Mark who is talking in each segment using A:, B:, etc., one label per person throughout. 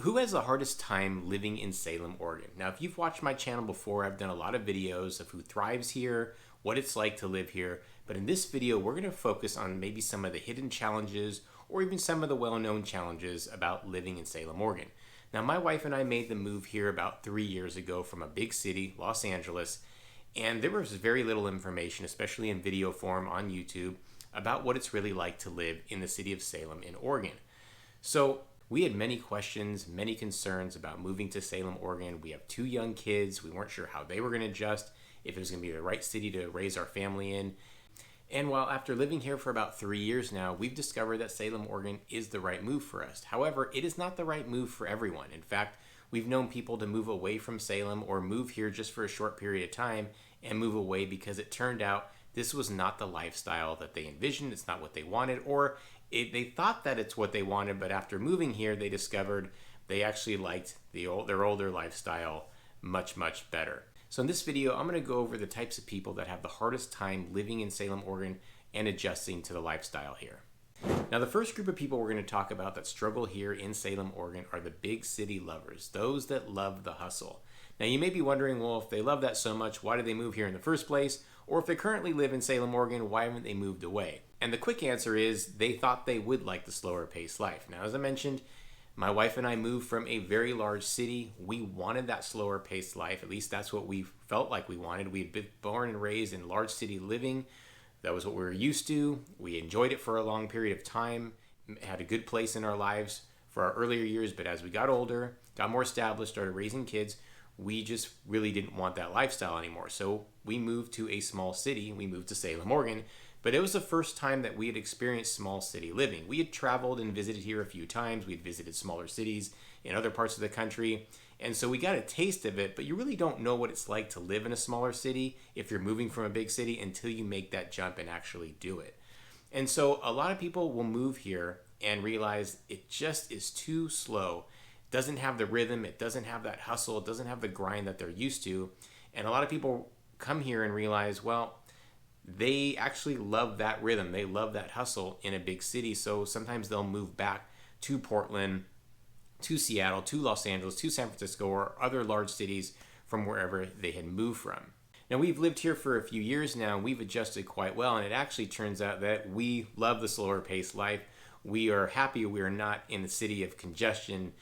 A: Who has the hardest time living in Salem, Oregon? Now, if you've watched my channel before, I've done a lot of videos of who thrives here, what it's like to live here. But in this video, we're going to focus on maybe some of the hidden challenges or even some of the well-known challenges about living in Salem, Oregon. Now, my wife and I made the move here about 3 years ago from a big city, Los Angeles, and there was very little information, especially in video form on YouTube, about what it's really like to live in the city of Salem in Oregon. So we had many questions, many concerns about moving to Salem, Oregon. We have 2 young kids. We weren't sure how they were going to adjust, if it was going to be the right city to raise our family in. And while after living here for about 3 years now, we've discovered that Salem, Oregon is the right move for us. However, it is not the right move for everyone. In fact, we've known people to move away from Salem or move here just for a short period of time and move away because it turned out this was not the lifestyle that they envisioned. It's not what they wanted, or they thought that it's what they wanted, but after moving here, they discovered they actually liked their older lifestyle much, much better. So in this video, I'm going to go over the types of people that have the hardest time living in Salem, Oregon and adjusting to the lifestyle here. Now, the first group of people we're going to talk about that struggle here in Salem, Oregon are the big city lovers, those that love the hustle. Now, you may be wondering, well, if they love that so much, why did they move here in the first place? Or if they currently live in Salem, Oregon, why haven't they moved away? And the quick answer is they thought they would like the slower paced life. Now, as I mentioned, my wife and I moved from a very large city. We wanted that slower paced life. At least that's what we felt like we wanted. We had been born and raised in large city living. That was what we were used to. We enjoyed it for a long period of time, had a good place in our lives for our earlier years. But as we got older, got more established, started raising kids, we just really didn't want that lifestyle anymore. So we moved to a small city. We moved to Salem, Oregon. But it was the first time that we had experienced small city living. We had traveled and visited here a few times. We had visited smaller cities in other parts of the country. And so we got a taste of it, but you really don't know what it's like to live in a smaller city if you're moving from a big city until you make that jump and actually do it. And so a lot of people will move here and realize it just is too slow. It doesn't have the rhythm. It doesn't have that hustle. It doesn't have the grind that they're used to. And a lot of people come here and realize, well, they actually love that rhythm. They love that hustle in a big city. So sometimes they'll move back to Portland, to Seattle, to Los Angeles, to San Francisco, or other large cities from wherever they had moved from. Now, we've lived here for a few years now, and we've adjusted quite well. And it actually turns out that we love the slower paced life. We are happy we are not in the city of congestion,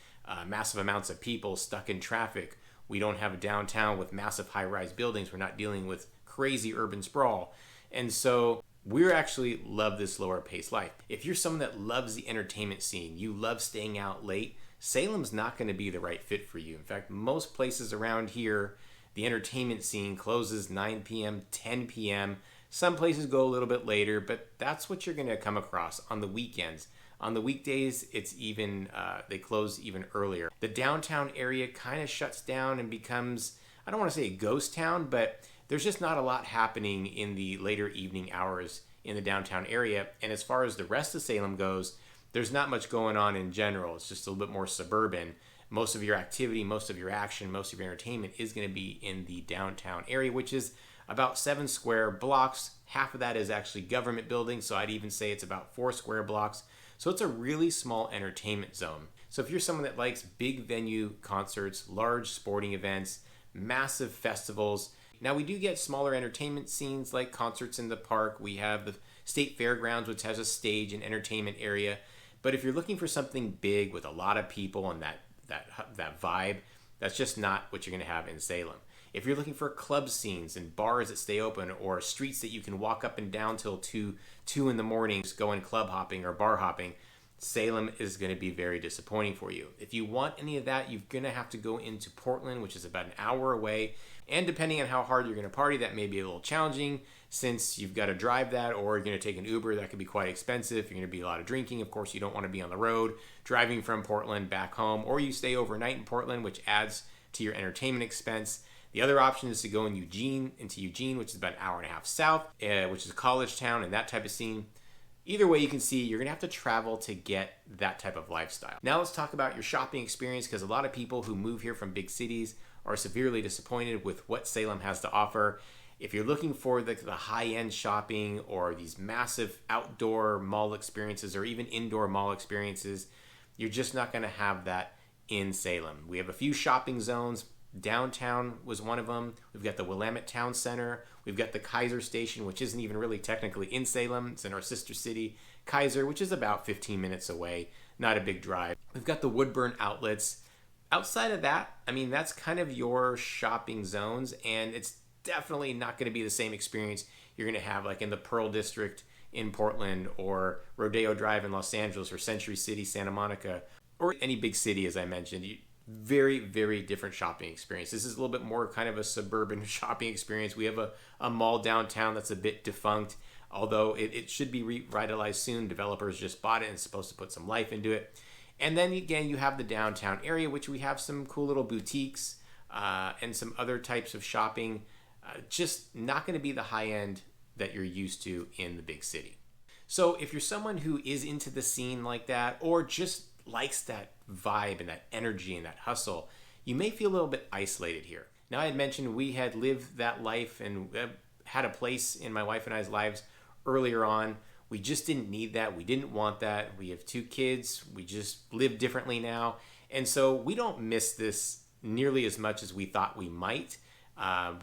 A: massive amounts of people stuck in traffic. We don't have a downtown with massive high-rise buildings. We're not dealing with crazy urban sprawl. And so we actually love this slower paced life. If you're someone that loves the entertainment scene, you love staying out late, Salem's not going to be the right fit for you. In fact, most places around here, the entertainment scene closes 9 p.m., 10 p.m. Some places go a little bit later, but that's what you're going to come across on the weekends. On the weekdays, it's even they close even earlier. The downtown area kind of shuts down and becomes, I don't want to say a ghost town, but there's just not a lot happening in the later evening hours in the downtown area. And as far as the rest of Salem goes, there's not much going on in general. It's just a little bit more suburban. Most of your activity, most of your action, most of your entertainment is going to be in the downtown area, which is about 7 square blocks. Half of that is actually government buildings, so I'd even say it's about 4 square blocks. So it's a really small entertainment zone. So if you're someone that likes big venue concerts, large sporting events, massive festivals. Now, we do get smaller entertainment scenes like concerts in the park. We have the State Fairgrounds, which has a stage and entertainment area. But if you're looking for something big with a lot of people and that vibe, that's just not what you're going to have in Salem. If you're looking for club scenes and bars that stay open or streets that you can walk up and down till 2 in the morning, going club hopping or bar hopping, Salem is going to be very disappointing for you. If you want any of that, you're going to have to go into Portland, which is about an hour away. And depending on how hard you're going to party, that may be a little challenging since you've got to drive that, or you're going to take an Uber. That could be quite expensive. You're going to be a lot of drinking. Of course, you don't want to be on the road driving from Portland back home, or you stay overnight in Portland, which adds to your entertainment expense. The other option is to go into Eugene, which is about an hour and a half south, which is a college town and that type of scene. Either way, you can see you're going to have to travel to get that type of lifestyle. Now let's talk about your shopping experience, because a lot of people who move here from big cities are severely disappointed with what Salem has to offer. If you're looking for the high-end shopping or these massive outdoor mall experiences or even indoor mall experiences, you're just not going to have that in Salem. We have a few shopping zones. Downtown was one of them. We've got the Willamette Town Center. We've got the Kaiser Station, which isn't even really technically in Salem. It's in our sister city, Kaiser, which is about 15 minutes away. Not a big drive. We've got the Woodburn outlets. Outside of that, I mean, that's kind of your shopping zones, and it's definitely not going to be the same experience you're going to have like in the Pearl District in Portland, or Rodeo Drive in Los Angeles, or Century City, Santa Monica, or any big city, as I mentioned. Very, very different shopping experience. This is a little bit more kind of a suburban shopping experience. We have a mall downtown that's a bit defunct, although it should be revitalized soon. Developers just bought it and it's supposed to put some life into it. And then again, you have the downtown area, which we have some cool little boutiques and some other types of shopping. Just not going to be the high end that you're used to in the big city. So if you're someone who is into the scene like that, or just likes that vibe and that energy and that hustle, you may feel a little bit isolated here. Now, I had mentioned we had lived that life and had a place in my wife and I's lives earlier on. We just didn't need that. We didn't want that. We have 2 kids. We just live differently now. And so we don't miss this nearly as much as we thought we might,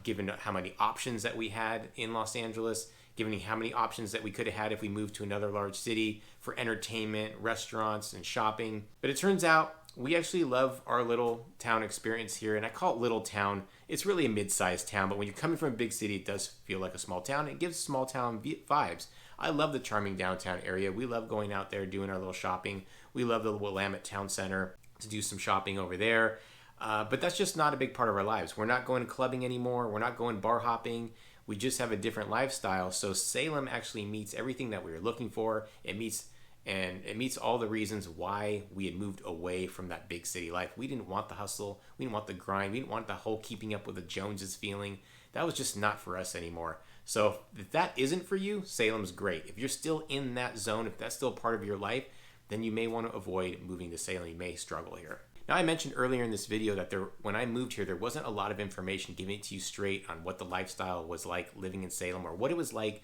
A: given how many options that we had in Los Angeles, given how many options that we could have had if we moved to another large city for entertainment, restaurants, and shopping. But it turns out we actually love our little town experience here. And I call it little town. It's really a mid-sized town, but when you're coming from a big city, it does feel like a small town. It gives small town vibes. I love the charming downtown area. We love going out there, doing our little shopping. We love the Willamette Town Center to do some shopping over there. But that's just not a big part of our lives. We're not going clubbing anymore. We're not going bar hopping. We just have a different lifestyle. So Salem actually meets everything that we were looking for. It meets all the reasons why we had moved away from that big city life. We didn't want the hustle. We didn't want the grind. We didn't want the whole keeping up with the Joneses feeling. That was just not for us anymore. So if that isn't for you, Salem's great. If you're still in that zone, if that's still part of your life, then you may want to avoid moving to Salem. You may struggle here. Now, I mentioned earlier in this video that when I moved here, there wasn't a lot of information given to you straight on what the lifestyle was like living in Salem, or what it was like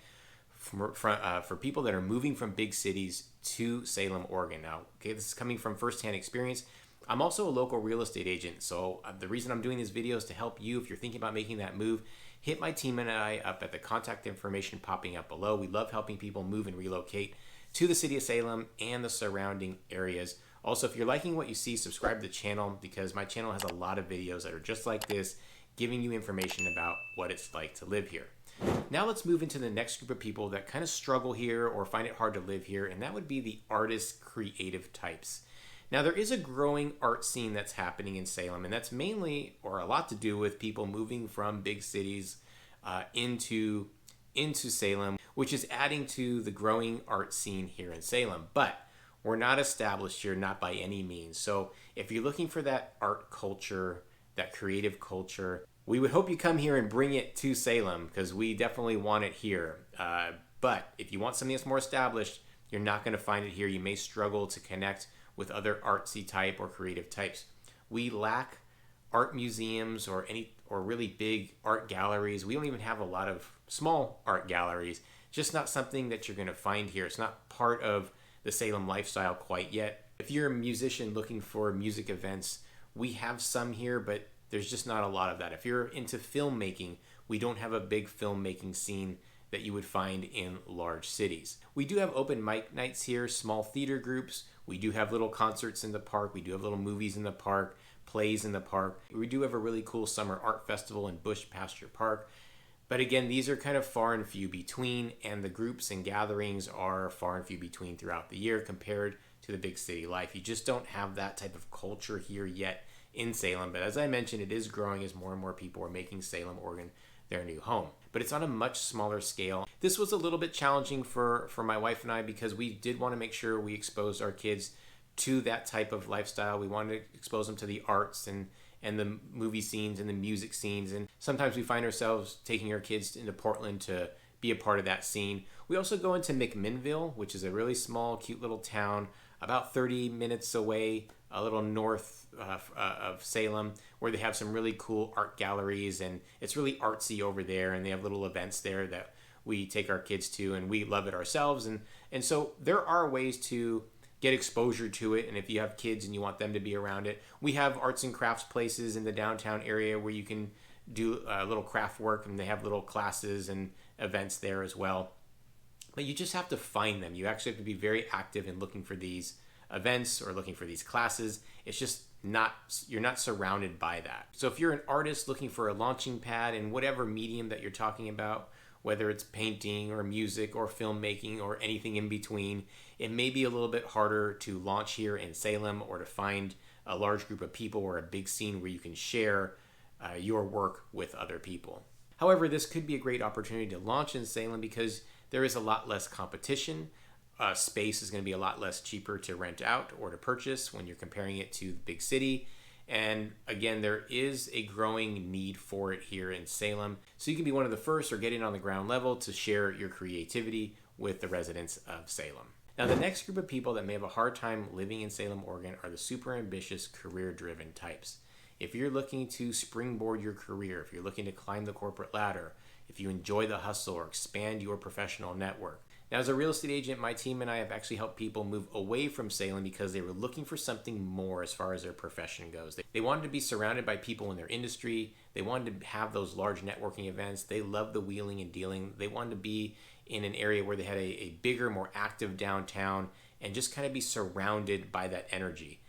A: for people that are moving from big cities to Salem, Oregon. Now, okay, this is coming from firsthand experience. I'm also a local real estate agent, so the reason I'm doing this video is to help you if you're thinking about making that move. Hit my team and I up at the contact information popping up below. We love helping people move and relocate to the city of Salem and the surrounding areas. Also, if you're liking what you see, subscribe to the channel, because my channel has a lot of videos that are just like this, giving you information about what it's like to live here. Now let's move into the next group of people that kind of struggle here or find it hard to live here, and that would be the artist creative types. Now, there is a growing art scene that's happening in Salem, and that's mainly, or a lot to do with people moving from big cities into Salem, which is adding to the growing art scene here in Salem. But we're not established here, not by any means. So if you're looking for that art culture, that creative culture, we would hope you come here and bring it to Salem, because we definitely want it here. But if you want something that's more established, you're not going to find it here. You may struggle to connect with other artsy type or creative types. We lack art museums or really big art galleries. We don't even have a lot of small art galleries. Just not something that you're going to find here. It's not part of the Salem lifestyle quite yet. If you're a musician looking for music events, we have some here, but there's just not a lot of that. If you're into filmmaking, we don't have a big filmmaking scene that you would find in large cities. We do have open mic nights here, small theater groups. We do have little concerts in the park. We do have little movies in the park, plays in the park. We do have a really cool summer art festival in Bush Pasture Park. But again, these are kind of far and few between, and the groups and gatherings are far and few between throughout the year compared to the big city life. You just don't have that type of culture here yet in Salem. But as I mentioned, it is growing as more and more people are making Salem, Oregon their new home. But it's on a much smaller scale. This was a little bit challenging for my wife and I, because we did want to make sure we exposed our kids to that type of lifestyle. We wanted to expose them to the arts and the movie scenes and the music scenes. And sometimes we find ourselves taking our kids into Portland to be a part of that scene. We also go into McMinnville, which is a really small, cute little town about 30 minutes away, a little north of Salem, where they have some really cool art galleries, and it's really artsy over there, and they have little events there that we take our kids to, and we love it ourselves. And so there are ways to get exposure to it. And if you have kids and you want them to be around it, we have arts and crafts places in the downtown area where you can do a little craft work, and they have little classes and events there as well. But you just have to find them. You actually have to be very active in looking for these events or looking for these classes. It's just not, you're not surrounded by that. So if you're an artist looking for a launching pad in whatever medium that you're talking about, whether it's painting or music or filmmaking or anything in between, it may be a little bit harder to launch here in Salem or to find a large group of people or a big scene where you can share your work with other people. However, this could be a great opportunity to launch in Salem because there is a lot less competition. Space is going to be a lot less cheaper to rent out or to purchase when you're comparing it to the big city. And again, there is a growing need for it here in Salem. So you can be one of the first or get in on the ground level to share your creativity with the residents of Salem. Now, the next group of people that may have a hard time living in Salem, Oregon are the super ambitious, career-driven types. If you're looking to springboard your career, if you're looking to climb the corporate ladder, if you enjoy the hustle or expand your professional network. Now, as a real estate agent, my team and I have actually helped people move away from Salem because they were looking for something more as far as their profession goes. They wanted to be surrounded by people in their industry. They wanted to have those large networking events. They loved the wheeling and dealing. They wanted to be in an area where they had a bigger, more active downtown and just kind of be surrounded by that energy.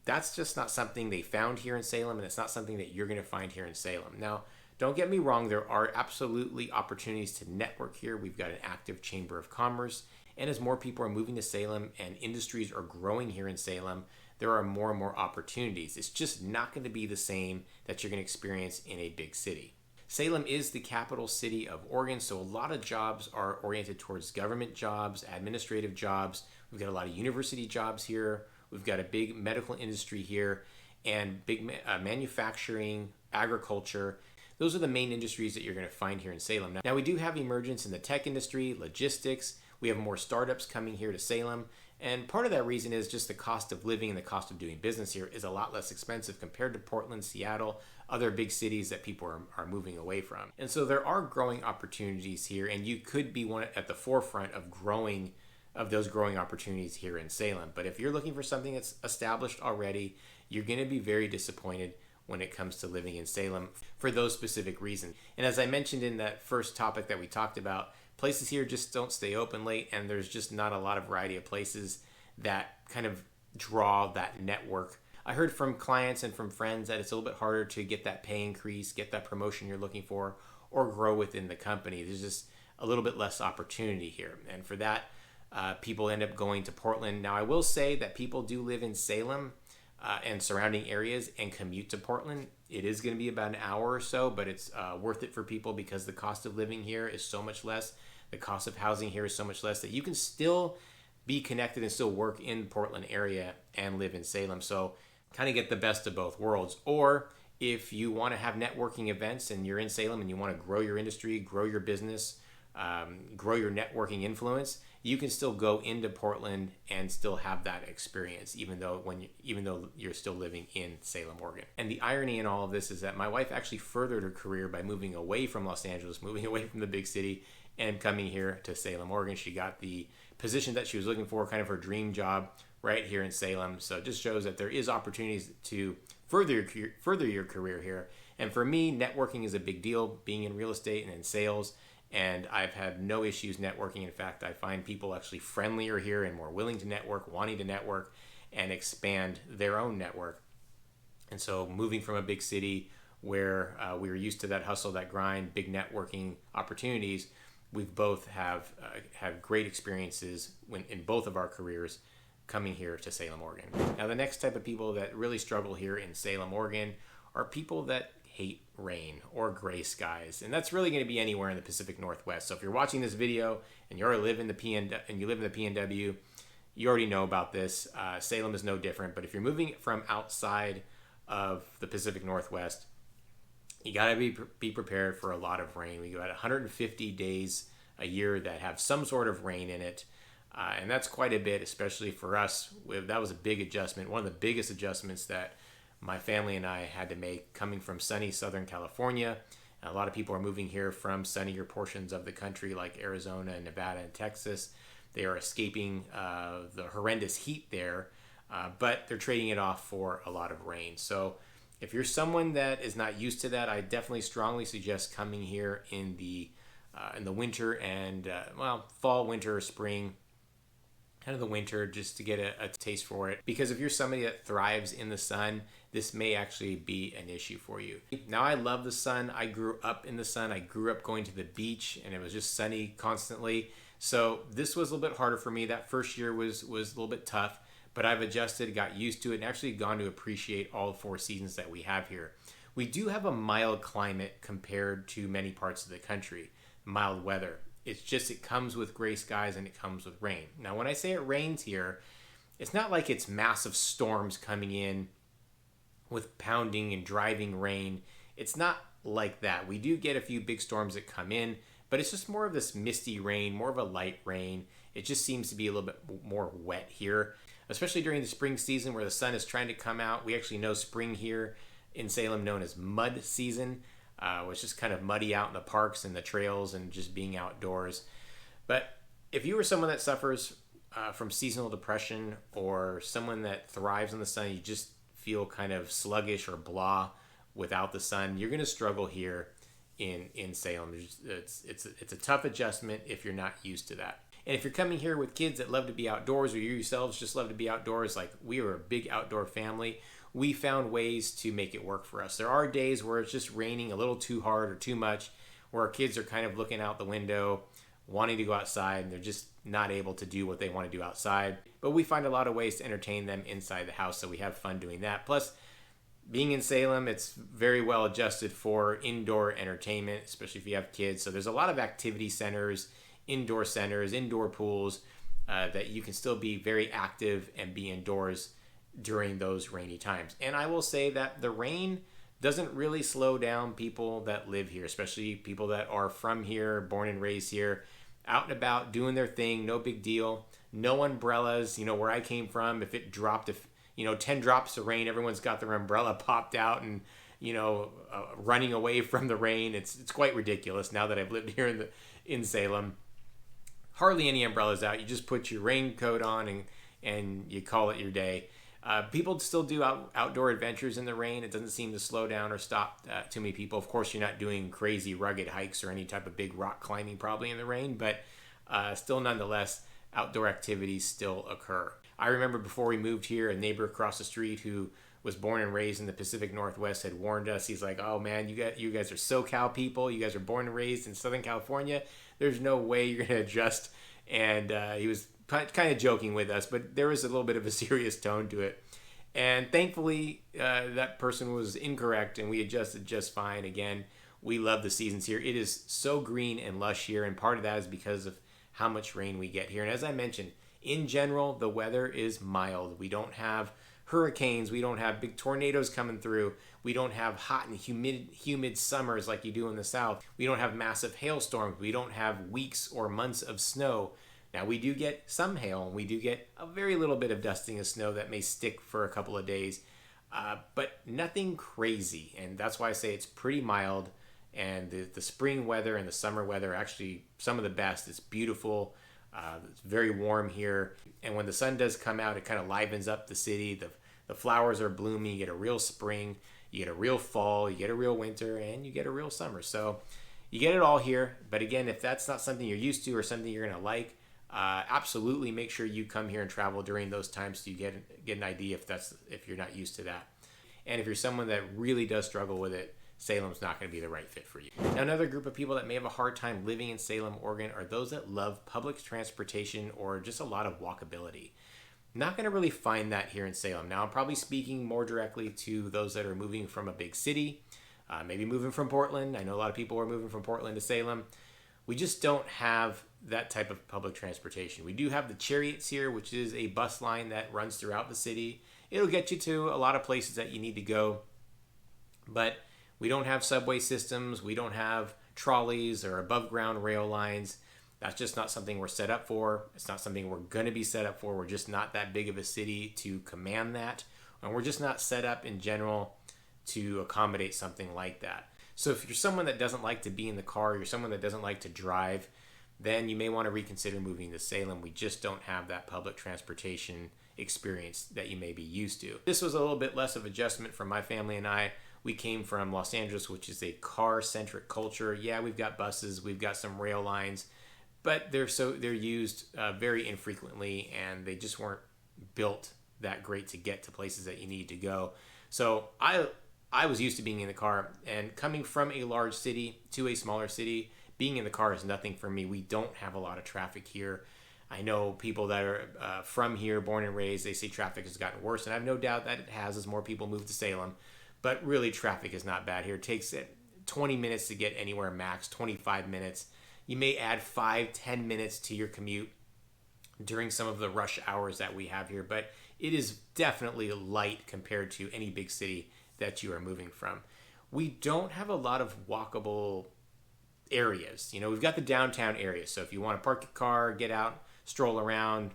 A: That's just not something they found here in Salem, and it's not something that you're going to find here in Salem. Now, don't get me wrong, there are absolutely opportunities to network here. We've got an active chamber of commerce, and as more people are moving to Salem and industries are growing here in Salem, there are more and more opportunities. It's just not going to be the same that you're going to experience in a big city. Salem is the capital city of Oregon, so a lot of jobs are oriented towards government jobs, administrative jobs. We've got a lot of university jobs here. We've got a big medical industry here and big manufacturing, agriculture. Those are the main industries that you're going to find here in Salem. Now, we do have emergence in the tech industry, logistics. We have more startups coming here to Salem. And part of that reason is just the cost of living and the cost of doing business here is a lot less expensive compared to Portland, Seattle, other big cities that people are moving away from. And so there are growing opportunities here, and you could be one at the forefront of those growing opportunities here in Salem. But if you're looking for something that's established already, you're going to be very disappointed when it comes to living in Salem for those specific reasons. And as I mentioned in that first topic that we talked about, places here just don't stay open late, and there's just not a lot of variety of places that kind of draw that network. I heard from clients and from friends that it's a little bit harder to get that pay increase, get that promotion you're looking for, or grow within the company. There's just a little bit less opportunity here. And for that, people end up going to Portland. Now, I will say that people do live in Salem and surrounding areas and commute to Portland. It is going to be about an hour or so, but it's worth it for people because the cost of living here is so much less. The cost of housing here is so much less that you can still be connected and still work in the Portland area and live in Salem. So kind of get the best of both worlds. Or if you want to have networking events and you're in Salem and you want to grow your industry, grow your business, grow your networking influence, you can still go into Portland and still have that experience, even though you're still living in Salem, Oregon. And the irony in all of this is that my wife actually furthered her career by moving away from Los Angeles, moving away from the big city, and coming here to Salem, Oregon. She got the position that she was looking for, kind of her dream job, right here in Salem. So it just shows that there is opportunities to further your career here. And for me, networking is a big deal, being in real estate and in sales. And I've had no issues networking. In fact, I find people actually friendlier here and more willing to network, wanting to network and expand their own network. And so moving from a big city where we were used to that hustle, that grind, big networking opportunities, we've both have great experiences in both of our careers coming here to Salem, Oregon. Now, the next type of people that really struggle here in Salem, Oregon are people that hate rain or gray skies, and that's really going to be anywhere in the Pacific Northwest. So if you're watching this video and you live in the PNW, you already know about this. Salem is no different, but if you're moving from outside of the Pacific Northwest, you got to be prepared for a lot of rain. We got 150 days a year that have some sort of rain in it, and that's quite a bit, especially for us. That was a big adjustment, one of the biggest adjustments that my family and I had to make coming from sunny Southern California. And a lot of people are moving here from sunnier portions of the country like Arizona and Nevada and Texas. They are escaping the horrendous heat there, but they're trading it off for a lot of rain. So if you're someone that is not used to that, I definitely strongly suggest coming here in the winter and fall, winter, spring, kind of the winter, just to get a taste for it. Because if you're somebody that thrives in the sun, this may actually be an issue for you. Now, I love the sun. I grew up in the sun. I grew up going to the beach, and it was just sunny constantly. So this was a little bit harder for me. That first year was a little bit tough, but I've adjusted, got used to it, and actually gone to appreciate all 4 seasons that we have here. We do have a mild climate compared to many parts of the country, mild weather. It's just, it comes with gray skies and it comes with rain. Now, when I say it rains here, it's not like it's massive storms coming in with pounding and driving rain. It's not like that. We do get a few big storms that come in, but it's just more of this misty rain, more of a light rain. It just seems to be a little bit more wet here, especially during the spring season where the sun is trying to come out. We actually know spring here in Salem known as mud season. Was just kind of muddy out in the parks and the trails and just being outdoors. But if you were someone that suffers from seasonal depression, or someone that thrives in the sun, you just feel kind of sluggish or blah without the sun, you're going to struggle here in Salem. It's a tough adjustment if you're not used to that. And if you're coming here with kids that love to be outdoors, or you yourselves just love to be outdoors, like we are a big outdoor family, we found ways to make it work for us. There are days where it's just raining a little too hard or too much, where our kids are kind of looking out the window, wanting to go outside, and they're just not able to do what they want to do outside. But we find a lot of ways to entertain them inside the house, so we have fun doing that. Plus, being in Salem, it's very well adjusted for indoor entertainment, especially if you have kids. So there's a lot of activity centers, indoor pools, that you can still be very active and be indoors during those rainy times. And I will say that the rain doesn't really slow down people that live here, especially people that are from here, born and raised here, out and about doing their thing. No big deal. No umbrellas. Where I came from, if it dropped, 10 drops of rain, everyone's got their umbrella popped out and running away from the rain. It's quite ridiculous now that I've lived here in Salem. Hardly any umbrellas out. You just put your raincoat on and you call it your day. People still do outdoor adventures in the rain. It doesn't seem to slow down or stop too many people. Of course, you're not doing crazy rugged hikes or any type of big rock climbing probably in the rain, but still nonetheless, outdoor activities still occur. I remember before we moved here, a neighbor across the street who was born and raised in the Pacific Northwest had warned us. He's like, "Oh man, you guys are SoCal people. You guys are born and raised in Southern California. There's no way you're going to adjust." And he was kind of joking with us, but there was a little bit of a serious tone to it. And thankfully, that person was incorrect, and we adjusted just fine. Again, we love the seasons here. It is so green and lush here, and part of that is because of how much rain we get here. And as I mentioned, in general, the weather is mild. We don't have hurricanes. We don't have big tornadoes coming through. We don't have hot and humid summers like you do in the South. We don't have massive hailstorms. We don't have weeks or months of snow. Now, we do get some hail, and we do get a very little bit of dusting of snow that may stick for a couple of days, but nothing crazy. And that's why I say it's pretty mild. And the spring weather and the summer weather are actually some of the best. It's beautiful. It's very warm here. And when the sun does come out, it kind of livens up the city. The flowers are blooming. You get a real spring. You get a real fall. You get a real winter. And you get a real summer. So you get it all here. But again, if that's not something you're used to or something you're going to like, absolutely make sure you come here and travel during those times so you get an idea if you're not used to that. And if you're someone that really does struggle with it, Salem's not going to be the right fit for you. Now, another group of people that may have a hard time living in Salem, Oregon, are those that love public transportation or just a lot of walkability. Not going to really find that here in Salem. Now, I'm probably speaking more directly to those that are moving from a big city, maybe moving from Portland. I know a lot of people are moving from Portland to Salem. We just don't have that type of public transportation. We do have the Chariots here, which is a bus line that runs throughout the city. It'll get you to a lot of places that you need to go, but we don't have subway systems. We don't have trolleys or above ground rail lines. That's just not something we're set up for. It's not something we're going to be set up for. We're just not that big of a city to command that. And we're just not set up in general to accommodate something like that. So if you're someone that doesn't like to be in the car, you're someone that doesn't like to drive, then you may want to reconsider moving to Salem. We just don't have that public transportation experience that you may be used to. This was a little bit less of adjustment for my family and I. We came from Los Angeles, which is a car-centric culture. Yeah, we've got buses, we've got some rail lines, but they're used very infrequently, and they just weren't built that great to get to places that you need to go. So I was used to being in the car, and coming from a large city to a smaller city, being in the car is nothing for me. We don't have a lot of traffic here. I know people that are from here, born and raised, they say traffic has gotten worse, and I have no doubt that it has as more people move to Salem. But really, traffic is not bad here. It takes 20 minutes to get anywhere max, 25 minutes. You may add 5-10 minutes to your commute during some of the rush hours that we have here, but it is definitely light compared to any big city that you are moving from. We don't have a lot of walkable areas. You know, we've got the downtown area, so if you want to park your car, get out, stroll around,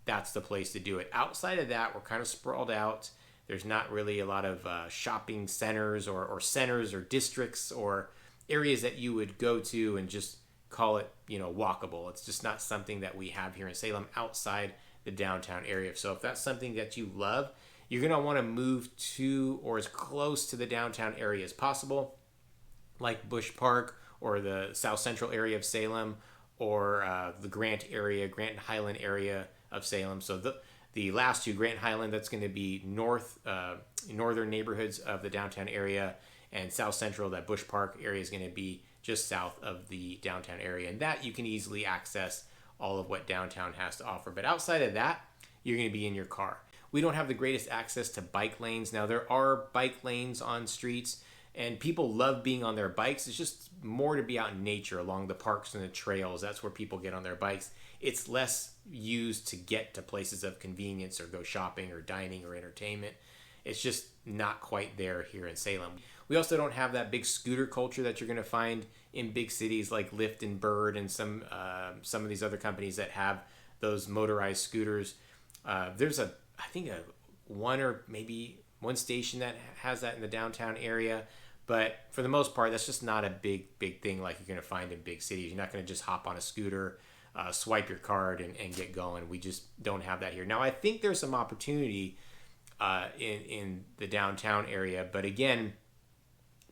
A: that's the place to do it. Outside of that, we're kind of sprawled out. There's not really a lot of shopping centers or centers or districts or areas that you would go to and just call it, you know, walkable. It's just not something that we have here in Salem outside the downtown area. So if that's something that you love, you're going to want to move to or as close to the downtown area as possible, like Bush Park or the South Central area of Salem, or the Grant and Highland area of Salem. So the last two, Grant and Highland, that's going to be northern neighborhoods of the downtown area, and South Central, that Bush Park area, is going to be just south of the downtown area. And that you can easily access all of what downtown has to offer. But outside of that, you're going to be in your car. We don't have the greatest access to bike lanes. Now, there are bike lanes on streets, and people love being on their bikes. It's just more to be out in nature along the parks and the trails. That's where people get on their bikes. It's less used to get to places of convenience or go shopping or dining or entertainment. It's just not quite there here in Salem. We also don't have that big scooter culture that you're going to find in big cities like Lyft and Bird and some of these other companies that have those motorized scooters. There's I think one or maybe one station that has that in the downtown area. But for the most part, that's just not a big thing like you're going to find in big cities. You're not going to just hop on a scooter, swipe your card, and get going. We just don't have that here. Now, I think there's some opportunity in the downtown area. But again,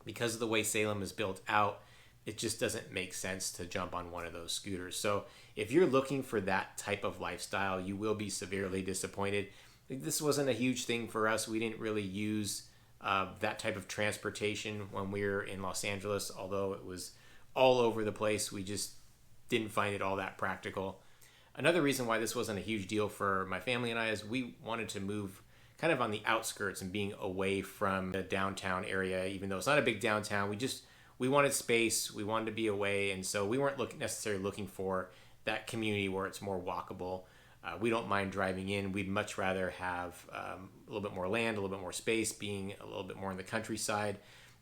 A: because of the way Salem is built out, it just doesn't make sense to jump on one of those scooters. So if you're looking for that type of lifestyle, you will be severely disappointed. This wasn't a huge thing for us. We didn't really use that type of transportation when we were in Los Angeles, although it was all over the place. We just didn't find it all that practical. Another reason why this wasn't a huge deal for my family and I is we wanted to move kind of on the outskirts and being away from the downtown area. Even though it's not a big downtown, we wanted space, we wanted to be away, and so we weren't necessarily looking for that community where it's more walkable. We don't mind driving in. We'd much rather have a little bit more land, a little bit more space, being a little bit more in the countryside.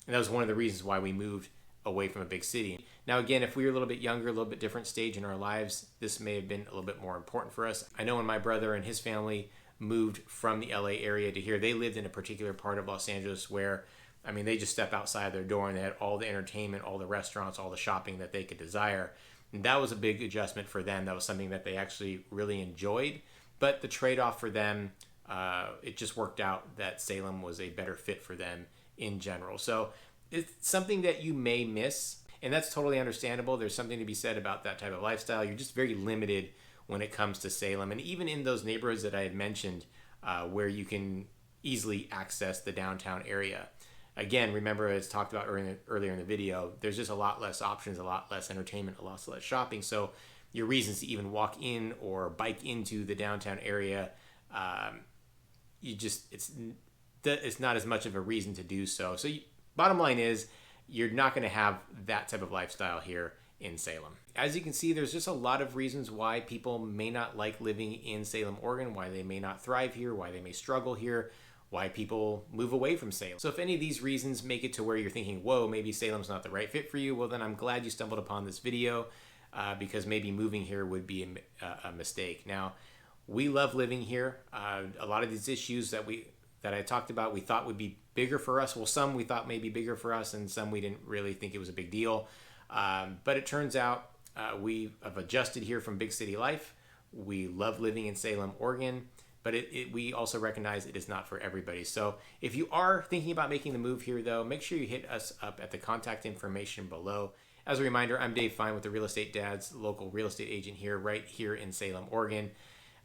A: And that was one of the reasons why we moved away from a big city. Now, again, if we were a little bit younger, a little bit different stage in our lives, this may have been a little bit more important for us. I know when my brother and his family moved from the LA area to here, they lived in a particular part of Los Angeles where, I mean, they just step outside their door and they had all the entertainment, all the restaurants, all the shopping that they could desire. And that was a big adjustment for them. That was something that they actually really enjoyed. But the trade-off for them, it just worked out that Salem was a better fit for them in general. So it's something that you may miss, and that's totally understandable. There's something to be said about that type of lifestyle. You're just very limited when it comes to Salem. And even in those neighborhoods that I had mentioned where you can easily access the downtown area. Again, remember, as talked about earlier in the video, there's just a lot less options, a lot less entertainment, a lot less shopping. So your reasons to even walk in or bike into the downtown area, it's not as much of a reason to do so. So bottom line is, you're not going to have that type of lifestyle here in Salem. As you can see, there's just a lot of reasons why people may not like living in Salem, Oregon, why they may not thrive here, why they may struggle here, why people move away from Salem. So if any of these reasons make it to where you're thinking, whoa, maybe Salem's not the right fit for you, well, then I'm glad you stumbled upon this video because maybe moving here would be a mistake. Now, we love living here. A lot of these issues that I talked about, we thought would be bigger for us. Well, some we thought may be bigger for us, and some we didn't really think it was a big deal. But it turns out We have adjusted here from big city life. We love living in Salem, Oregon, but we also recognize it is not for everybody. So if you are thinking about making the move here, though, make sure you hit us up at the contact information below. As a reminder, I'm Dave Fein with the Real Estate Dads, local real estate agent here, right here in Salem, Oregon.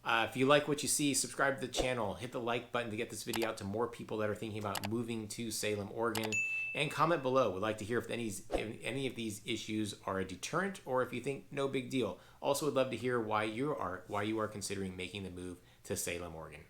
A: If you like what you see, subscribe to the channel, hit the like button to get this video out to more people that are thinking about moving to Salem, Oregon, and comment below. We'd like to hear if any of these issues are a deterrent or if you think no big deal. Also, would love to hear why you are considering making the move to Salem, Oregon.